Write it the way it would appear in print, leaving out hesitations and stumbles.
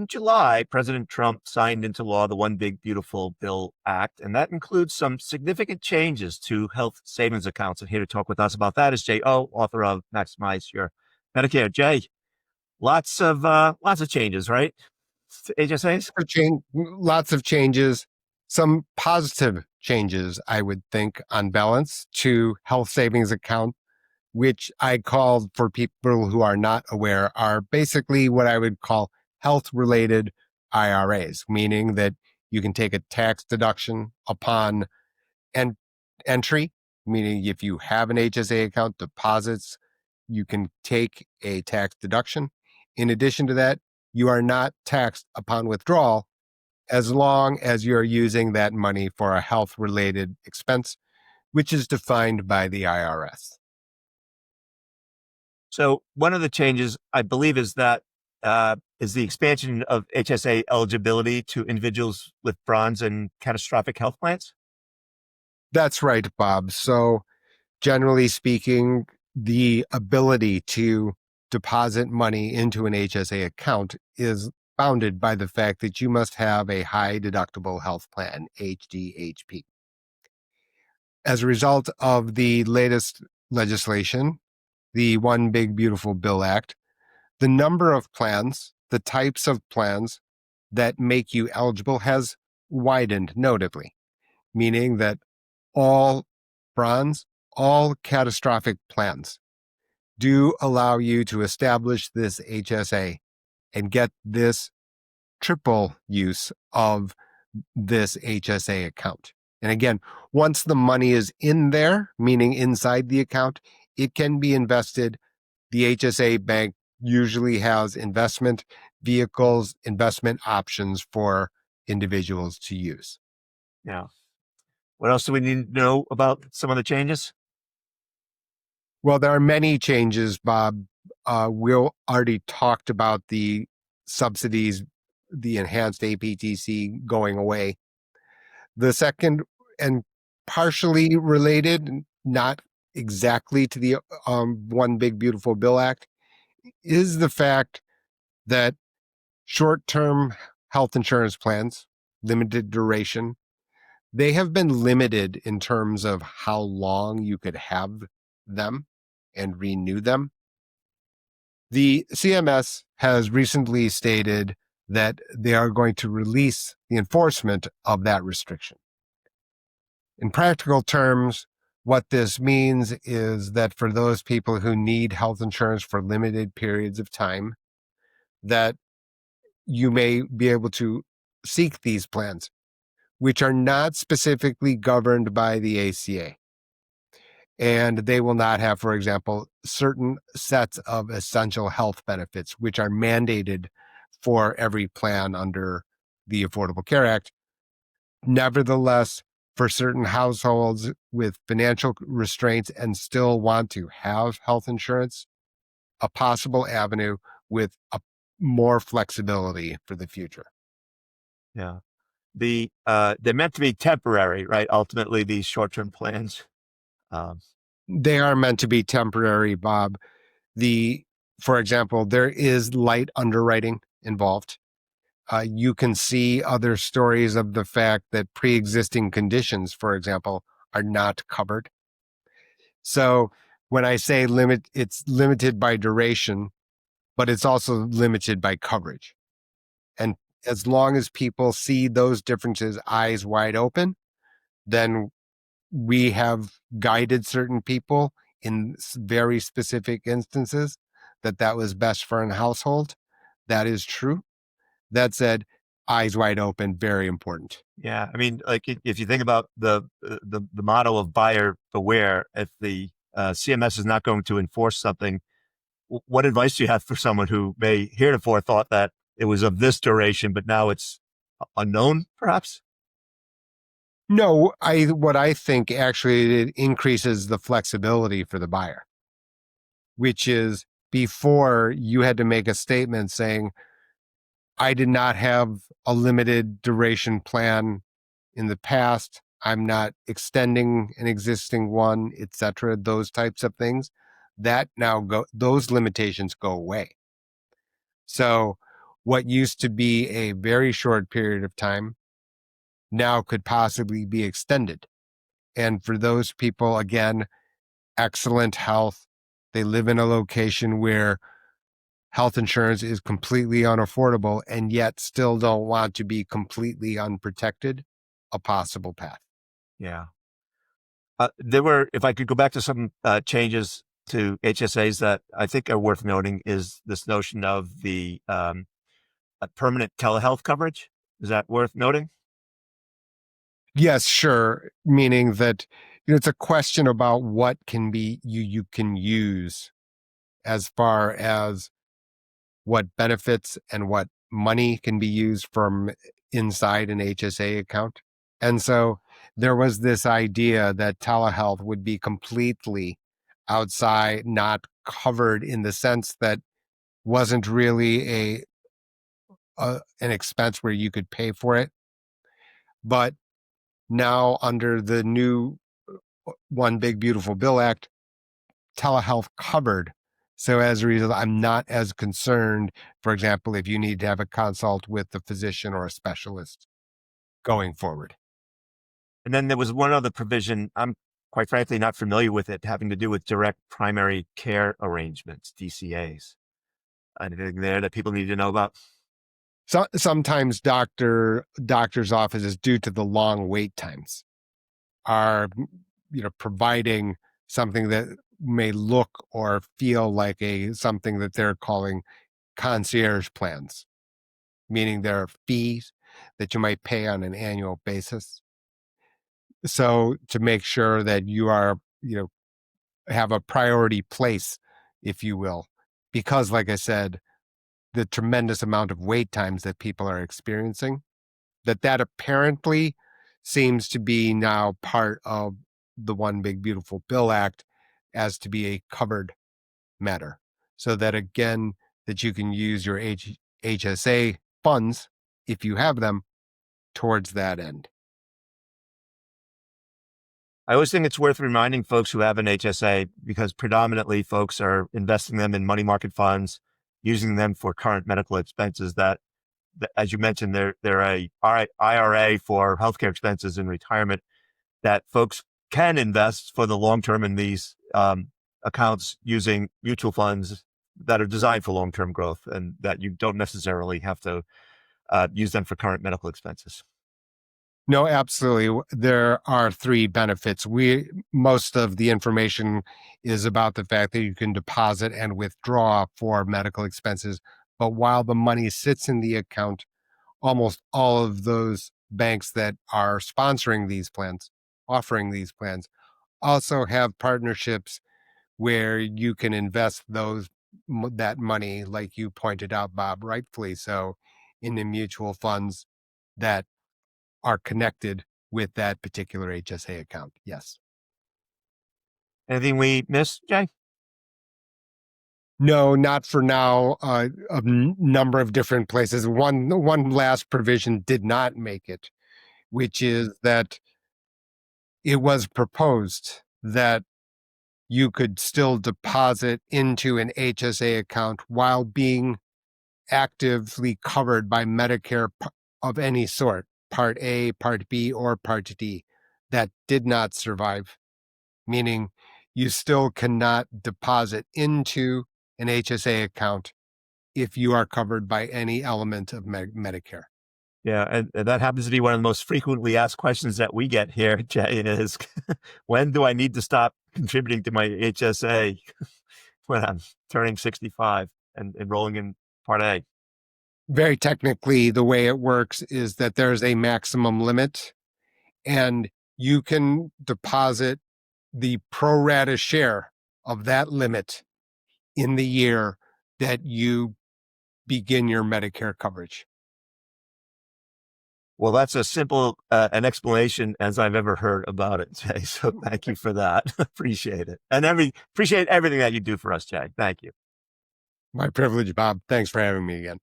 in July, President Trump signed into law the One Big Beautiful Bill Act, and that includes some significant changes to health savings accounts. And here to talk with us about that is Jae Oh, author of Maximize Your Medicare. Jae, lots of changes, right? To HSAs. Lots of changes, some positive changes, I would think, on balance to health savings account, which I called, for people who are not aware, are basically what I would call health-related IRAs, meaning that you can take a tax deduction upon entry, meaning if you have an HSA account, deposits, you can take a tax deduction. In addition to that, you are not taxed upon withdrawal as long as you're using that money for a health-related expense, which is defined by the IRS. So one of the changes, I believe, is that is the expansion of HSA eligibility to individuals with bronze and catastrophic health plans. That's right, Bob. So generally speaking, the ability to deposit money into an HSA account is bounded by the fact that you must have a high deductible health plan, HDHP. As a result of the latest legislation, the One Big Beautiful Bill Act, the number of plans, the types of plans that make you eligible has widened notably, meaning that all bronze, all catastrophic plans do allow you to establish this HSA and get this triple use of this HSA account. And again, once the money is in there, meaning inside the account, it can be invested. The HSA bank usually has investment vehicles, investment options for individuals to use. Yeah. What else do we need to know about some of the changes? Well, there are many changes, Bob. We already talked about the subsidies, the enhanced APTC going away. The second, and partially related, not exactly to the One Big Beautiful Bill Act, is the fact that short-term health insurance plans, limited duration, they have been limited in terms of how long you could have them and renew them. The CMS has recently stated that they are going to release the enforcement of that restriction. In practical terms, what this means is that for those people who need health insurance for limited periods of time, that you may be able to seek these plans, which are not specifically governed by the ACA. And they will not have, for example, certain sets of essential health benefits, which are mandated for every plan under the Affordable Care Act. Nevertheless, for certain households with financial restraints and still want to have health insurance, a possible avenue with more flexibility for the future. Yeah. They're meant to be temporary, right? Ultimately, these short-term plans. They are meant to be temporary, Bob. For example, there is light underwriting involved. You can see other stories of the fact that pre-existing conditions, for example, are not covered. So when I say limit, it's limited by duration, but it's also limited by coverage. And as long as people see those differences eyes wide open, then we have guided certain people in very specific instances that was best for a household. That is true. That said, eyes wide open, very important. Yeah, I mean, like if you think about the model of buyer beware, if the CMS is not going to enforce something, what advice do you have for someone who may heretofore thought that it was of this duration, but now it's unknown, perhaps? No, what I think actually it increases the flexibility for the buyer, which is before you had to make a statement saying, I did not have a limited duration plan in the past. I'm not extending an existing one, etc. Those types of things that now those limitations go away. So what used to be a very short period of time now could possibly be extended. And for those people, again, excellent health, they live in a location where health insurance is completely unaffordable and yet still don't want to be completely unprotected, a possible path. Yeah. There were, if I could go back to some changes to HSAs that I think are worth noting, is this notion of the a permanent telehealth coverage. Is that worth noting? Yes, sure. Meaning that it's a question about what can be you can use as far as what benefits and what money can be used from inside an HSA account. And so there was this idea that telehealth would be completely outside, not covered in the sense that wasn't really an expense where you could pay for it. But now under the new One Big Beautiful Bill Act, telehealth covered. So as a result, I'm not as concerned, for example, if you need to have a consult with a physician or a specialist going forward. And then there was one other provision. I'm quite frankly not familiar with it, having to do with direct primary care arrangements, DCAs. Anything there that people need to know about? So sometimes doctors' offices, due to the long wait times, are providing something that may look or feel like something that they're calling concierge plans, meaning there are fees that you might pay on an annual basis. So to make sure that you are, have a priority place, if you will, because like I said, the tremendous amount of wait times that people are experiencing, that apparently seems to be now part of the One Big Beautiful Bill Act as to be a covered matter. So that again, that you can use your HSA funds, if you have them, towards that end. I always think it's worth reminding folks who have an HSA, because predominantly folks are investing them in money market funds, using them for current medical expenses that as you mentioned, they're a IRA for healthcare expenses in retirement, that folks can invest for the long term in these accounts using mutual funds that are designed for long-term growth, and that you don't necessarily have to use them for current medical expenses. No, absolutely. There are three benefits. Most of the information is about the fact that you can deposit and withdraw for medical expenses. But while the money sits in the account, almost all of those banks that are sponsoring these plans, offering these plans, also have partnerships where you can invest that money, like you pointed out, Bob, rightfully so, in the mutual funds that are connected with that particular HSA account. Yes. Anything we missed, Jay? No, not for now. A number of different places. One last provision did not make it, which is that it was proposed that you could still deposit into an HSA account while being actively covered by Medicare of any sort, Part A, Part B, or Part D. That did not survive, meaning you still cannot deposit into an HSA account if you are covered by any element of Medicare. Yeah, and that happens to be one of the most frequently asked questions that we get here, Jay, is when do I need to stop contributing to my HSA when I'm turning 65 and enrolling in Part A? Very technically, the way it works is that there's a maximum limit, and you can deposit the pro rata share of that limit in the year that you begin your Medicare coverage. Well, that's a simple an explanation as I've ever heard about it, Jay. So thank you for that. Appreciate it. And appreciate everything that you do for us, Jay. Thank you. My privilege, Bob. Thanks for having me again.